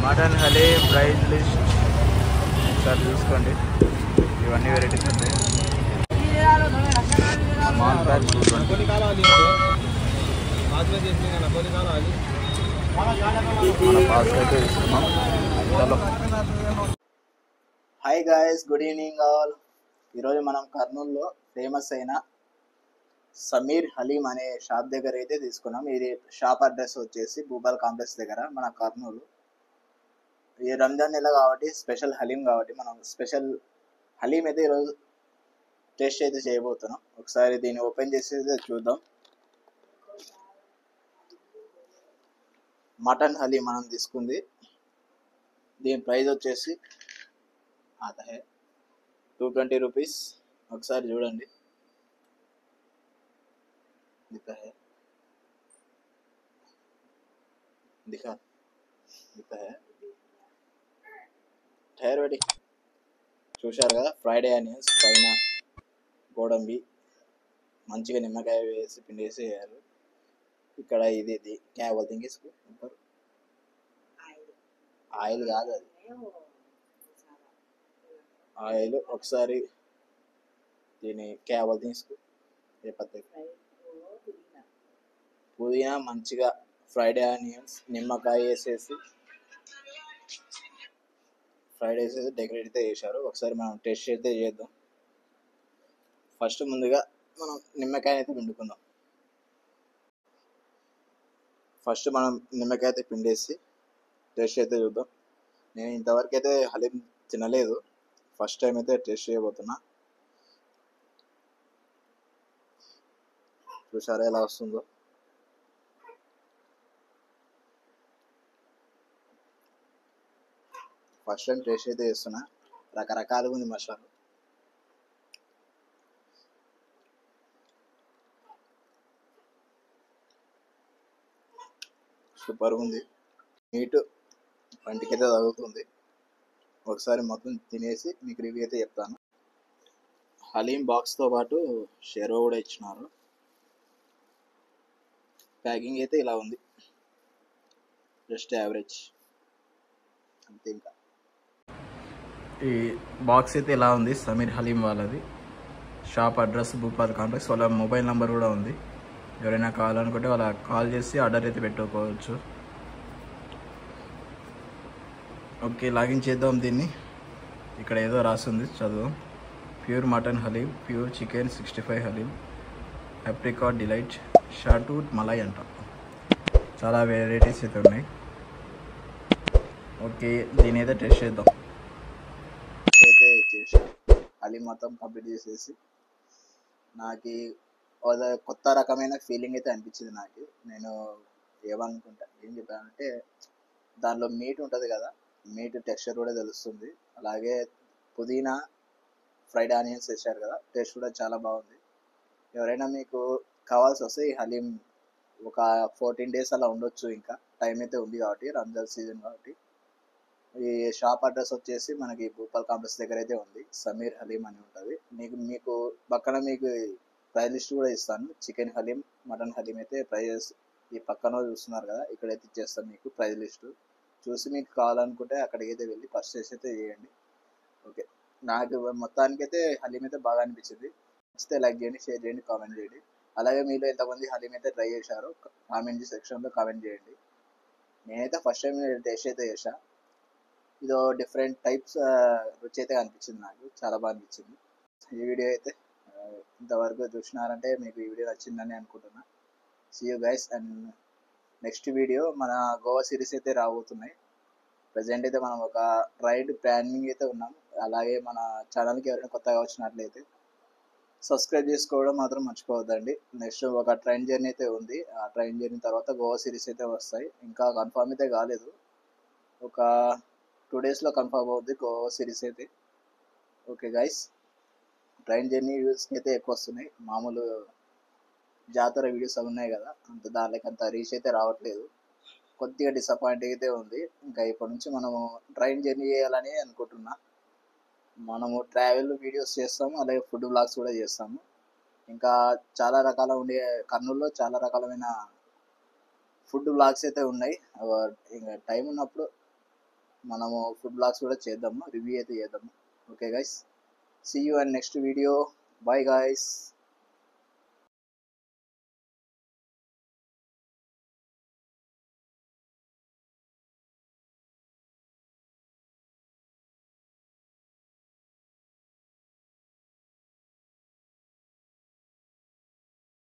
Mutton haleem price list ఒకసారి చూసుకోండి. ఇవన్నీ వెరైటీస్ ఉంటాయి. Hi guys, good evening all. ఈరోజు మనం కర్నూలులో ఫేమస్ అయిన సమీర్ హలీం అనే షాప్ దగ్గర అయితే తీసుకున్నాం. ఇది షాప్ అడ్రస్ వచ్చేసి భూపాల్ కాంప్లెక్స్ దగ్గర మన కర్నూలు. ఈ రంజాన్ నెల కాబట్టి స్పెషల్ హలీం కాబట్టి మనం స్పెషల్ హలీం అయితే ఈరోజు టేస్ట్ అయితే చేయబోతున్నాం. ఒకసారి దీన్ని ఓపెన్ చేసి చూద్దాం. మటన్ హలీం మనం తీసుకుంది. దీని ప్రైస్ వచ్చేసి 220 రూపీస్. ఒకసారి చూడండి. ठहर చూశారు కదా, ఫ్రైడ్ ఆనియన్స్ పైన గోడంబి మంచిగా నిమ్మకాయ వేసి పిండేసి వేయాలి. ఇక్కడ ఇది క్యా బోల్తే इसको ఆయిల్ కాదు, అది ఆయిల్. ఒకసారి దీని క్యా బోల్తే इसको ఏ పత్తే పుదీనా మంచిగా ఫ్రైడ్ ఆనియన్స్ నిమ్మకాయ వేసేసి డెకరేట్ అయితే చేశారు. ఒకసారి మనం టేస్ట్ అయితే చేద్దాం. ఫస్ట్ ముందుగా మనం నిమ్మకాయ అయితే పిండుకుందాం. ఫస్ట్ మనం నిమ్మకాయ అయితే పిండేసి టేస్ట్ అయితే చూద్దాం. నేను ఇంతవరకు అయితే హలీం తినలేదు, ఫస్ట్ టైం అయితే టేస్ట్ చేయబోతున్నా. చూసారా ఎలా వస్తుందో. ఫస్ట్ టైం టేస్ట్ అయితే చేస్తున్నా. రకరకాలుగా ఉంది మసాలా. సూపర్గా ఉంది. నీట్ వంటికైతే తగులుతుంది. ఒకసారి మొత్తం తినేసి మీకు రివ్యూ అయితే చెప్తాను. హలీం బాక్స్తో పాటు షెర్వా కూడా ఇచ్చినారు. ప్యాకింగ్ అయితే ఇలా ఉంది, జస్ట్ యావరేజ్ అంతే. ఇంకా ఈ బాక్స్ అయితే ఇలా ఉంది. సమీర్ హలీం వాళ్ళది. Shop address Bhupal complex. వాళ్ళ మొబైల్ నెంబర్ కూడా ఉంది. ఎవరైనా కావాలనుకుంటే వాళ్ళ కాల్ చేసి ఆర్డర్ అయితే పెట్టుకోవచ్చు. ఓకే, లాగిన్ చేద్దాం దీన్ని. ఇక్కడ ఏదో రాస్తుంది, చదువు. Pure mutton haleem, pure chicken 65 haleem, apricot delight, షాటూట్ మలై అంట. చాలా వెరైటీస్ అయితే ఉన్నాయి. ఓకే, దీని అయితే టేస్ట్ చేద్దాం. అయితే చేసి హలీం మొత్తం కంప్లీట్ చేసేసి నాకు కొత్త రకమైన ఫీలింగ్ అయితే అనిపించింది నాకు. నేను ఏం చెప్పానంటే దానిలో మీట్ ఉంటుంది కదా, మీట్ టెక్స్చర్ కూడా తెలుస్తుంది. అలాగే పుదీనా ఫ్రైడ్ ఆనియన్స్ వేసారు కదా, టేస్ట్ కూడా చాలా బాగుంది. ఎవరైనా మీకు కావాల్సి వస్తే ఈ హలీం ఒక 14 days అలా ఉండొచ్చు. ఇంకా టైం అయితే ఉంది కాబట్టి, రంజాన్ సీజన్ కాబట్టి. ఈ షాప్ అడ్రస్ వచ్చేసి మనకి భూపాల్ కాంప్లెక్స్ దగ్గర అయితే ఉంది. సమీర్ హలీం అని ఉంటుంది. మీకు పక్కన మీకు ప్రైస్ లిస్ట్ కూడా ఇస్తాను. చికెన్ హలీం, మటన్ హలీం అయితే ప్రైజెస్ ఈ పక్కన చూస్తున్నారు కదా, ఇక్కడైతే ఇచ్చేస్తాను. మీకు ప్రైస్ లిస్ట్ చూసి మీకు కావాలనుకుంటే అక్కడికి అయితే వెళ్ళి పర్చేస్ అయితే చేయండి. ఓకే, నాకు మొత్తానికైతే హలీం అయితే బాగా అనిపించింది. నచ్చితే లైక్ చేయండి, షేర్ చేయండి, కామెంట్ చేయండి. అలాగే మీలో ఎంతమంది హలీం అయితే ట్రై చేశారో కామెంట్ సెక్షన్లో కామెంట్ చేయండి. నేనైతే ఫస్ట్ టైం టేస్ట్ అయితే చేశా. ఇదో డిఫరెంట్ టైప్స్ రుచి అయితే అనిపించింది నాకు. చాలా బాగా అనిపించింది. ఈ వీడియో అయితే ఇంతవరకు చూసినారంటే మీకు ఈ వీడియో నచ్చిందని అనుకుంటున్నా. See you guys. And next video మన గోవా సిరీస్ అయితే రాబోతున్నాయి. ప్రజెంట్ అయితే మనం ఒక రైడ్ ప్లానింగ్ అయితే ఉన్నాం. అలాగే మన ఛానల్కి ఎవరైనా కొత్తగా వచ్చినట్లయితే సబ్స్క్రైబ్ చేసుకోవడం మాత్రం మర్చిపోవద్దండి. నెక్స్ట్ ఒక ట్రైన్ జర్నీ అయితే ఉంది. ఆ ట్రైన్ జర్నీ తర్వాత గోవా సిరీస్ అయితే వస్తాయి. ఇంకా కన్ఫర్మ్ అయితే కాలేదు, ఒక 2 daysలో కన్ఫర్మ్ అవుద్ది గోవా సిరీస్ అయితే. Okay guys, train journey views అయితే ఎక్కువ వస్తున్నాయి. మామూలు జాతర వీడియోస్ అవి ఉన్నాయి కదా, దానికి అంత రీచ్ అయితే రావట్లేదు. కొద్దిగా డిసప్పాయింట్ అయితే ఉంది. ఇంకా ఇప్పటి నుంచి మనము ట్రైన్ జర్నీ చేయాలని అనుకుంటున్నా. మనము ట్రావెల్ వీడియోస్ చేస్తాము, అలాగే ఫుడ్ బ్లాగ్స్ కూడా చేస్తాము. ఇంకా చాలా రకాల ఉండే కర్నూలులో చాలా రకాలమైన ఫుడ్ బ్లాగ్స్ అయితే ఉన్నాయి. ఇంకా టైం ఉన్నప్పుడు మనము ఫుడ్ బ్లాగ్స్ కూడా చేద్దాము, రివ్యూ అయితే చేద్దాము. Okay guys, see you and next video. Bye guys.